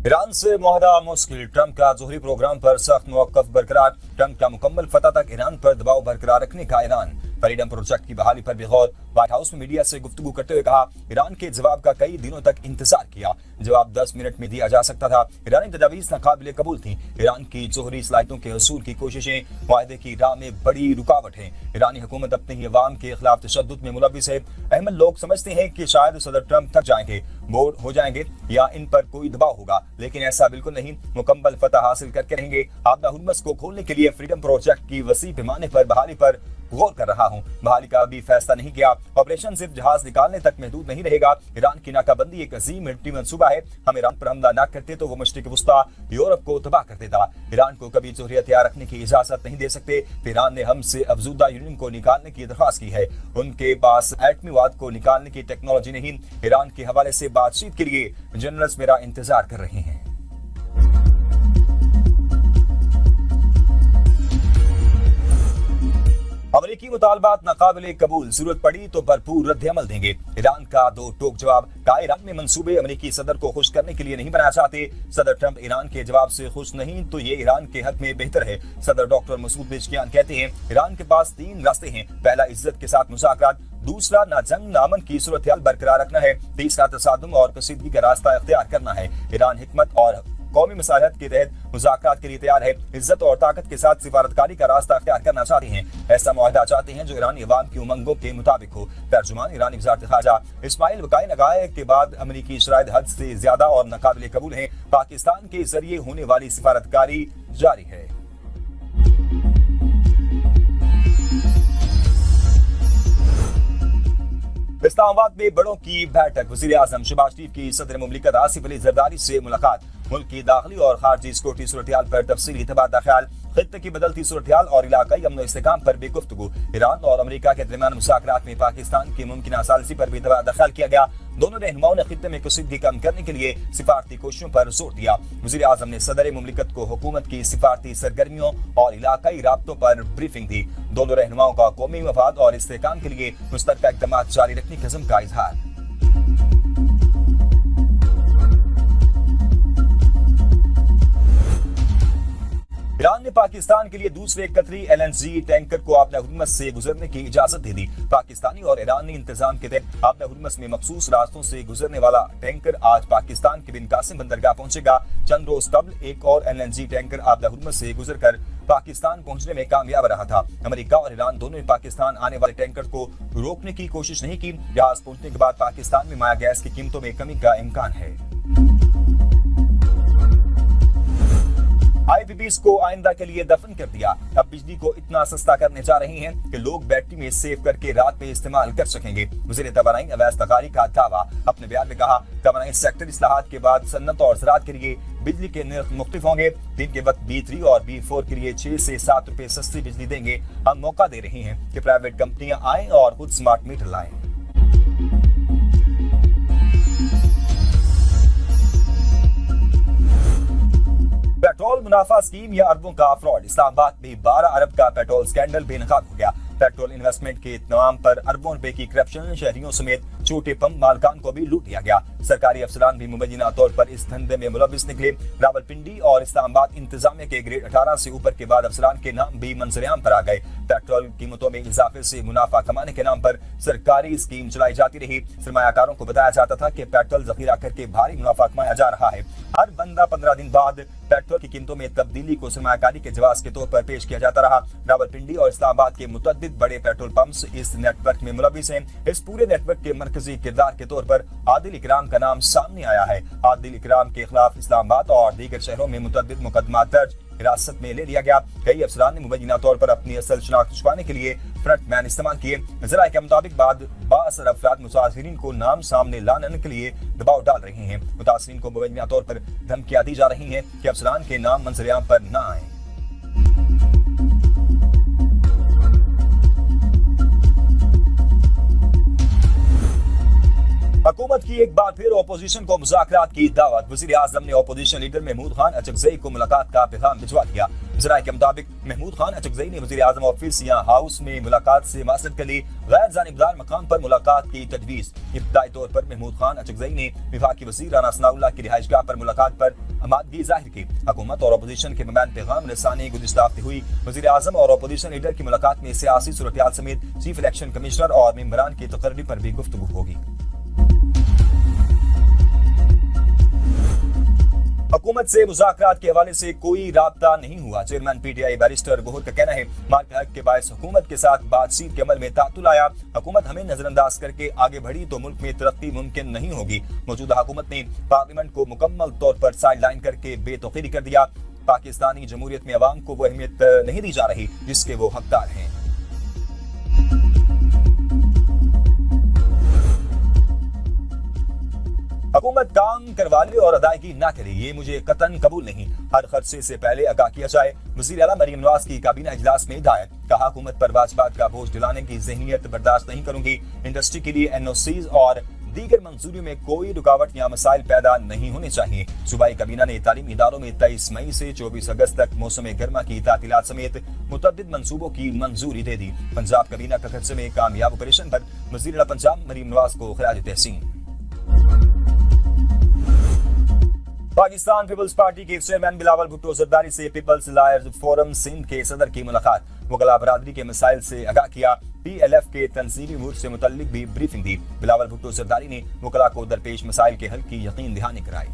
Iran से मुआहदा मुश्किल, Trump का जोहरी प्रोग्राम पर सख्त मौक़िफ़ बरकरार। ट्रंप का मुकम्मल फतह तक ईरान पर दबाव बरकरार रखने का ऐलान। फ्रीडम प्रोजेक्ट की बहाली पर भी गौर। व्हाइट हाउस में मीडिया से गुफ्तगू करते हुए कहा, ईरान के जवाब का कई दिनों तक इंतजार किया, जवाब 10 मिनट में दिया जा सकता था। ईरानी तजावीज़ नाकाबिले कबूल थी। ईरान की जोहरी सलाहियतों के हसूल की कोशिशें मुआहदे की राह में बड़ी रुकावट हैं। ईरानी हुकूमत अपनी ही अवाम के खिलाफ तशद्दुद में मुलव्विस है। अहमद लोग समझते हैं कि शायद सदर ट्रंप थक जाएंगे, बोर हो जाएंगे या इन पर कोई दबाव होगा, लेकिन ऐसा बिल्कुल नहीं। मुकम्मल फतह हासिल करके रहेंगे। आबदा हुर्मुज़ को खोलने के लिए फ्रीडम प्रोजेक्ट की वसी पैमाने पर बहाली पर गौर कर रहा हूँ। बहाली का अभी फैसला नहीं किया। ऑपरेशन सिर्फ जहाज निकालने तक महदूद नहीं रहेगा। ईरान की नाकाबंदी एक अजीम मिलिट्री मंसूबा है। हम ईरान पर हमला न करते तो वो मशरिक वुस्ता यूरोप को तबाह कर देता। ईरान को कभी जोहरी हथियार रखने की इजाजत नहीं दे सकते। ईरान ने हमसे अफजूदा यूरेनियम को निकालने की दरख्वास्त की है। उनके पास एटमी वाद को निकालने की टेक्नोलॉजी नहीं। ईरान के हवाले से बातचीत के लिए जनरल्स मेरा इंतजार कर रहे हैं। अमरीकी मुतालबात नाकाबिले कबूल, जरूरत पड़ी तो भरपूर रद्द अमल देंगे। ईरान का दो टोक जवाब। कहा, ईरान में मंसूबे अमरीकी सदर को खुश करने के लिए नहीं बनाना चाहते। सदर ट्रंप ईरान के जवाब से खुश नहीं तो ये ईरान के हक में बेहतर है। सदर डॉक्टर मसूद पेज़ेशकियान कहते हैं, ईरान के पास 3 रास्ते हैं। पहला, इज्जत के साथ मुज़ाकरात। दूसरा, ना जंग ना अमन की सूरत हाल बरकरार रखना है। तीसरा, तसादुम और कशीदगी का रास्ता इख्तियार करना है। ईरान हिकमत और कौमी मसालहत के तहत मुज़ाकरात के लिए तैयार है। इज्जत और ताकत के साथ सिफारतकारी का रास्ता अख्तियार करना चाहते हैं। ऐसा मुआहदा चाहते हैं जो ईरानी अवाम की उमंगों के मुताबिक हो। तर्जुमान ईरानी वज़ारत ख़ारजा इस्माइल वकाई ने कहा के बाद अमरीकी शराइत हद से ज्यादा और नाकाबिले कबूल हैं। पाकिस्तान के जरिए होने वाली सिफारतकारी जारी है। इस्लामाबाद में बड़ों की बैठक। वज़ीर आज़म शहबाज शरीफ की सदर मुमलिकत आसिफ अली ज़रदारी से मुलाकात। मुल्क की दाखिली और खारजी सिक्योरिटी सूरत पर तफसीली तबादला ख्याल। खित्ते की बदलती सूरत और इलाकाई अमन इस्तेहकाम पर भी गुफ्तगू। ईरान और अमरीका के दरमियान मुज़ाकरात में पाकिस्तान की मुमकिन सालिसी पर भी तबादला ख्याल किया गया। दोनों रहनुमाओं ने खित्ते में कशीदगी कम करने के लिए सिफारती कोशिशों पर जोर दिया। वज़ीर आज़म ने सदर मुमलिकत को हुकूमत की सिफारती सरगर्मियों और इलाकाई राब्तों पर ब्रीफिंग दी। दोनों रहनुमाओं का कौमी मफाद और इस्तेहकाम के लिए मुश्तरका इक़दामात जारी रखने के अज़्म का इजहार। ईरान ने पाकिस्तान के लिए दूसरे कतरी LNG टैंकर को आबदा हुर्मुज़ से गुजरने की इजाजत दे दी। पाकिस्तानी और ईरानी इंतजाम के तहत आबदा हुर्मुज़ में मखसूस रास्तों से गुजरने वाला टैंकर आज पाकिस्तान के बिन कासिम बंदरगाह पहुंचेगा। चंद रोज कबल एक और LNG टैंकर आबदा हुर्मुज़ से गुजरकर पाकिस्तान पहुंचने में कामयाब रहा था। अमेरिका और ईरान दोनों ने पाकिस्तान आने वाले टैंकर को रोकने की कोशिश नहीं की। जहाज पहुंचने के बाद पाकिस्तान में माया गैस की कीमतों में कमी का इम्कान है। IPPs को आइंदा के लिए दफन कर दिया। अब बिजली को इतना सस्ता करने जा रही हैं कि लोग बैटरी में सेव करके रात में इस्तेमाल कर सकेंगे। वज़ीर तवानाई अवैस तकारी का दावा। अपने बयान में कहा, तवानाई सेक्टर इस्लाहात के बाद सन्नत और ज़राअत के लिए बिजली के नर्ख मुख्तलिफ होंगे। दिन के वक्त B3 और B4 के लिए 6 से 7 रुपए सस्ती बिजली देंगे। हम मौका दे रहे हैं कि प्राइवेट कंपनियां आएं और खुद स्मार्ट मीटर लाएं। पेट्रोल मुनाफा स्कीम या अरबों का फ्रॉड। इस्लामाबाद में 12 अरब का पेट्रोल स्कैंडल बेनकाब हो गया। पेट्रोल इन्वेस्टमेंट के नाम पर अरबों रुपए की करप्शन, शहरियों समेत छोटे पंप मालकान को भी लूट लिया गया। सरकारी अफसरान भी मुबैना तौर पर इस धंधे में मुलव्विस निकले। रावलपिंडी और इस्लामाबाद इंतजामिया के ग्रेड 18 से ऊपर के बाद अफसरान के नाम भी मंजरेआम पर आ गए। पेट्रोल कीमतों में इजाफे से मुनाफा कमाने के नाम पर सरकारी स्कीम चलाई जाती रही। सरमायाकारों को बताया जाता था कि पेट्रोल जखीरा करके भारी मुनाफा कमाया जा रहा है। हर बंदा 15 दिन बाद पेट्रोल की कीमतों में तब्दीली को सरमायाकारी के जवाब के तौर पर पेश किया जाता रहा। रावलपिंडी और इस्लामाबाद के मुतअद्दिद बड़े पेट्रोल पंप्स इस नेटवर्क में मुलव्विस हैं। इस पूरे नेटवर्क के मरकजी किरदार के तौर पर आदिल इकराम का नाम सामने आया है। आदिल इकराम के खिलाफ इस्लामाबाद और दीगर शहरों में मुतअद्दिद मुकदमा दर्ज, हिरासत में ले लिया गया। कई अफसरान ने मुबैना तौर पर अपनी असल शनाख्त छुपाने के लिए फ्रंट मैन इस्तेमाल किए। जराये के मुताबिक बाद 12 अफराद मुतासिरीन को नाम सामने लाने के लिए दबाव डाल रहे हैं। मुतासिरीन को मुबैना तौर पर धमकियां दी जा रही हैं कि अफसरान के नाम मंजरेआम पर न आए। हुकूमत की एक बार फिर अपोजिशन को मुज़ाकरात की दावत। वज़ीर आज़म ने अपोजिशन लीडर महमूद खान अचकज़ई को मुलाकात का पैगाम भिजवा दिया। ज़राए के मुताबिक महमूद खान अचकज़ई ने वज़ीर आज़म ऑफिस या हाउस में मुलाकात से मासरत कर ली। गैर जानिबदार मकाम पर मुलाकात की तजवीज़। इब्तदाई तौर पर महमूद खान अचकज़ई ने वफाकी वज़ीर राना सनाउल्लाह की रिहाइशगाह पर मुलाकात पर आमादगी जाहिर की। हुकूमत और अपोजिशन के दरमियान पैगाम रसानी गुज़िश्ता हफ्ते हुई। वज़ीर आज़म और अपोजिशन लीडर की मुलाकात में सियासी सूरत-ए-हाल समेत चीफ इलेक्शन कमिश्नर और मेंबरान की तकर्री पर भी गुफ्तगू होगी। हुकूमत से मुज़ाकरात के हवाले से कोई राब्ता नहीं हुआ। चेयरमैन पीटीआई बैरिस्टर गोहर का कहना है, माल के हक के बायस हुकूमत के साथ बातचीत के अमल में तातुल आया। हुकूमत हमें नजरअंदाज करके आगे बढ़ी तो मुल्क में तरक्की मुमकिन नहीं होगी। मौजूदा हुकूमत ने पार्लियामेंट को मुकम्मल तौर पर साइड लाइन करके बेतौकीरी कर दिया। पाकिस्तानी जमहूरियत में अवाम को वो अहमियत नहीं दी जा रही जिसके वो हकदार हैं। हुकूमत काम करवा ले और अदायगी ना करे, ये मुझे कतन कबूल नहीं। हर खर्चे से पहले आगाह किया जाए। वज़ीर आला मरीम नवाज की काबीना इजलास में हिदायत। कहा, हुकूमत पर वाजबात का बोझ दिलाने की ज़हनियत बर्दाश्त नहीं करूंगी। इंडस्ट्री के लिए एनओसीज और दीगर मंजूरियों में कोई रुकावट या मसाइल पैदा नहीं होने चाहिए। सूबाई काबीना ने तालीमी इदारों में 23 मई से 24 अगस्त तक मौसम गर्मा की तातीलात समेत मुतअद्दिद मंसूबों की मंजूरी दे दी। पंजाब काबीना का खर्चे में कामयाब ऑपरेशन पर वज़ीर आला पंजाब मरीम नवाज को खिराज तहसीन। पाकिस्तान पीपल्स पार्टी के चेयरमैन बिलावल भुट्टो जरदारी से पीपल्स लॉयर्स फोरम सिंध के सदर की मुलाकात। मुगला बरादरी के मसाइल से आगाह किया। PLF के तंजीमी उमूर से मुतल्लिक भी ब्रीफिंग दी। बिलावल भुट्टो जरदारी ने मुगला को दरपेश मसाइल के हल की यकीन दहानी कराई।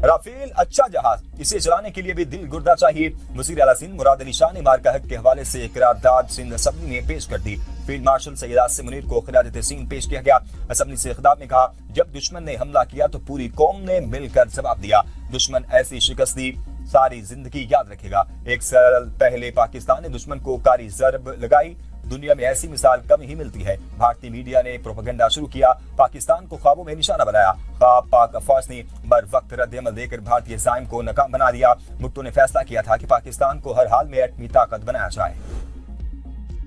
राफेल अच्छा जहाज, इसे चलाने के लिए भी दिल गुर्दा चाहिए। वज़ीर आला सिंध मुराद अली शाह ने मार्का हक के हवाले से करारदाद सिंध असेंबली में पेश कर दी। फील्ड मार्शल सैयद आसिम मुनीर को खिराज तहसीन पेश किया गया। असेंबली से खिताब में कहा, जब दुश्मन ने हमला किया तो पूरी कौम ने मिलकर जवाब दिया। दुश्मन ऐसी शिकस्त दी सारी जिंदगी याद रखेगा। एक साल पहले पाकिस्तान ने दुश्मन को कारी ज़रब लगाई। दुनिया में ऐसी मिसाल कम ही मिलती है। भारतीय मीडिया ने प्रोपेगेंडा शुरू किया, पाकिस्तान को ख्वाबों में निशाना बनाया। ख्वाब पाक अफवाज ने बर वक्त रद्द अमल देकर भारतीय ज़ाइम को नाकाम बना दिया। भुट्टो ने फैसला किया था कि पाकिस्तान को हर हाल में एटमी ताकत बनाया जाए।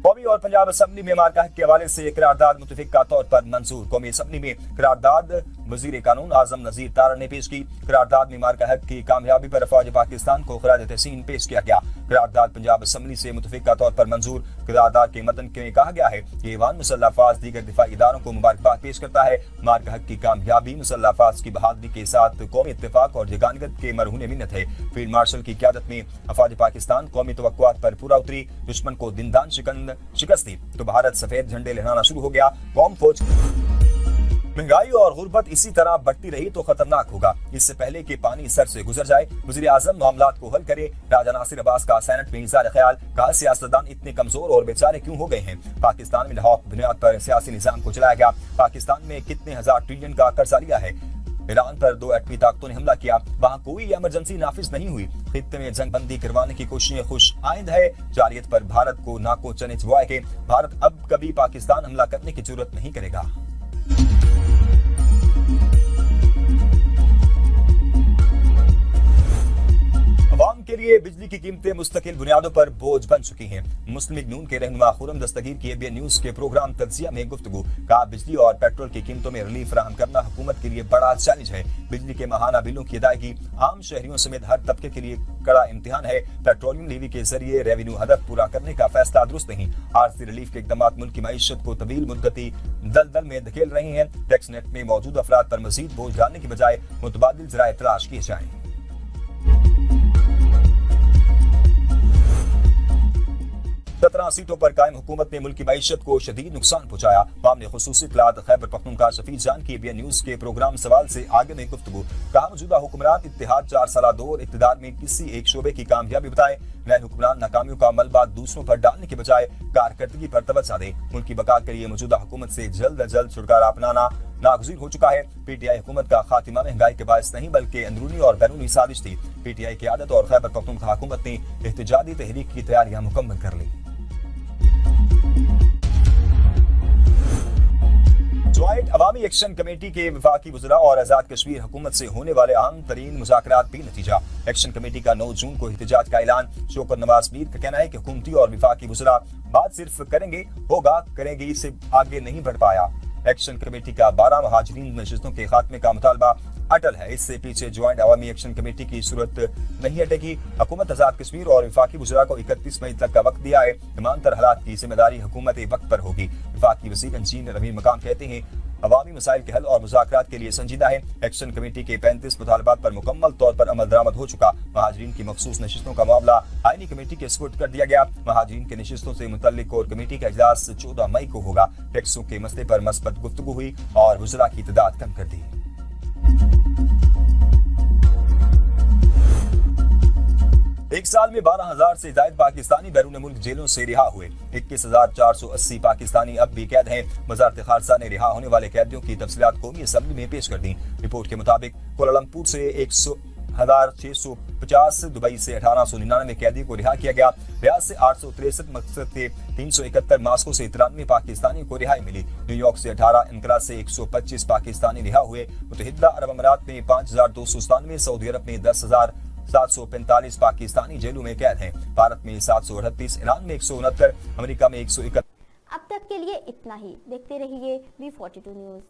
कौमी और पंजाब असेंबली में मार्का हक के हवाले से करारदाद मुतफिका तौर पर मंजूर। कौमी असेंबली में करारदाद वजीर कानून आजम नजीर तारा ने पेश की। करारदाद में मार्का हक की कामयाबी पर अफवाज पाकिस्तान को खिराज तहसीन पेश किया गया। करारदाद पंजाब असेंबली से मुतफिका तौर पर मंजूर। करारदाद के मतन में कहा गया है कि ईवान मुसल्लह अफवाज दीगर दिफाई इदारों को मुबारकबाद पेश करता है। मार्का हक की कामयाबी मुसल्लह अफवाज की बहादुरी के साथ कौमी इत्तेफाक और जगानगत के मरहून मिन्नत है। फील्ड मार्शल की क़यादत में अफवाज पाकिस्तान कौमी तवक्कुआत पर पूरा उतरी। दुश्मन को दिनदान शिकस्त दी तो भारत सफेद झंडे लहराना शुरू हो गया। कौम फौज महंगाई और गुर्बत इसी तरह बढ़ती रही तो खतरनाक होगा। इससे पहले कि पानी सर से गुजर जाए, वज़ीर आज़म मामलात को हल करे। राजा नासिर अब्बास का सेनेट में इज़हार ख्याल। कहा, सियासतदान इतने कमजोर और बेचारे क्यों हो गए हैं। पाकिस्तान में लाहौर बुनियाद पर सियासी निज़ाम को चलाया गया। पाकिस्तान में कितने हजार ट्रिलियन का कर्जा लिया है। ईरान पर 2 एटमी ताकतों ने हमला किया, वहाँ कोई इमरजेंसी नाफिज नहीं हुई। खित्ते में जंग बंदी करवाने की कोशिशें खुश आइंद है। जारियत पर भारत को नाको चने चुवाए के भारत अब कभी पाकिस्तान हमला करने की जरूरत नहीं करेगा। अवाम के लिए बिजली की कीमतें मुस्तकिल बुनियादों पर बोझ बन चुकी हैं। मुस्लिम लीग नून के रहनुमा खुर्रम दस्तगीर की ABN न्यूज के प्रोग्राम तज्जिया में गुफ्तगू। कहा, बिजली और पेट्रोल की कीमतों में रिलीफ फराहम करना हुकूमत के लिए बड़ा चैलेंज है। बिजली के माहाना बिलों की अदायगी आम शहरियों समेत हर तबके के लिए कड़ा इम्तिहान है। पेट्रोलियम लेवी के जरिए रेवेन्यू हदफ पूरा करने का फैसला दुरुस्त नहीं। आर्थिक रिलीफ के इकदाम मुल्क की मईशत को तवील मुद्दती दलदल में धकेल रहे हैं। टैक्स नेट में मौजूद अफराद पर मजीद बोझ डालने की बजाय मुतबादिल जराए तलाश किए जाएं। 17 सीटों पर कायम हुकूमत ने मुल्क की मईशत को शदीद नुकसान पहुंचाया। मामले खुसूसी इत्तलात खैबर पख्तूनख्वा शफीक जान की ABN न्यूज के प्रोग्राम सवाल से आगे में गुफ्तगू। कहा, मौजूदा हुक्मरान इत्तेहाद 4 साला दौर इक़्तिदार में किसी एक शोबे की कामयाबी बताए। नए हुक्मरान नाकामियों का मलबा दूसरों पर डालने के बजाय कारकर्दगी पर तवज्जो दे। मुल्क की बका के लिए मौजूदा हुकूमत से जल्द अज जल्द छुटकारा अपनाना नागुज़ीर हो चुका है। PTI हुकूमत का खातिमा महंगाई के बायस नहीं बल्कि अंदरूनी और बैरूनी साजिश थी। PTI की आदत और खैबर पख्तूनख्वा हुकूमत ने एहतजाजी तहरीक की तैयारियां मुकम्मल कर ली। ज्वाइंट अवामी एक्शन कमेटी के वफाकी वज़रा और आज़ाद कश्मीर हुकूमत से होने वाले अहम तरीन मुज़ाकरात भी नतीजा। एक्शन कमेटी का 9 जून को एहतजाज का ऐलान। शौकत नवाज मीर का कहना है कि हुकूमती और वफाकी वज़रा बात सिर्फ करेंगे होगा करेंगे इससे आगे नहीं बढ़ पाया। एक्शन कमेटी का 12 महाजरीन नशिस्तों के खात्मे का मुतालबा अटल है। इससे पीछे ज्वाइंट अवामी एक्शन कमेटी की सूरत नहीं हटेगी। हुकूमत आज़ाद कश्मीर और वफाकी वज़रा को 31 मई तक का वक्त दिया है। तमाम तर हालात की जिम्मेदारी हुकूमत वक्त पर होगी। वफाकी वज़ीर इंजीनियर रमीम मकाम कहते हैं, عوامی مسائل کے حل اور مذاکرات کے لیے سنجیدہ ہے۔ ایکشن کمیٹی کے 35 مطالبات پر مکمل طور پر عمل درآمد ہو چکا۔ مہاجرین کی مخصوص نشستوں کا معاملہ آئینی کمیٹی کے سپرد کر دیا گیا۔ مہاجرین کے نشستوں سے متعلق کور کمیٹی کا اجلاس 14 مئی کو ہوگا۔ ٹیکسوں کے مسئلے پر مثبت گفتگو ہوئی اور وزراء کی تعداد کم کر دی۔ ایک سال میں 12,000 سے زائد پاکستانی بیرون ملک جیلوں سے رہا ہوئے۔ 21,480 پاکستانی اب بھی قید ہیں۔ وزارت خارجہ نے رہا ہونے والے قیدیوں کی تفصیلات قومی اسمبلی میں پیش کر دیں۔ رپورٹ کے مطابق کوالالمپور سے 1,650، دبئی سے 1,899 قیدی کو رہا کیا گیا۔ ریاض سے 863، مقصد سے 371، ماسکو سے 93 پاکستانی کو رہائی ملی۔ نیو یارک سے 18، انقرہ سے 125 پاکستانی رہا ہوئے۔ متحدہ عرب امارات میں 5,297، سعودی عرب میں 10,745 پاکستانی جیلوں میں قید ہیں۔ بھارت میں 738، ایران میں 169، امریکہ میں 161۔ اب تک کے لیے اتنا ہی۔ دیکھتے رہیے V42 نیوز۔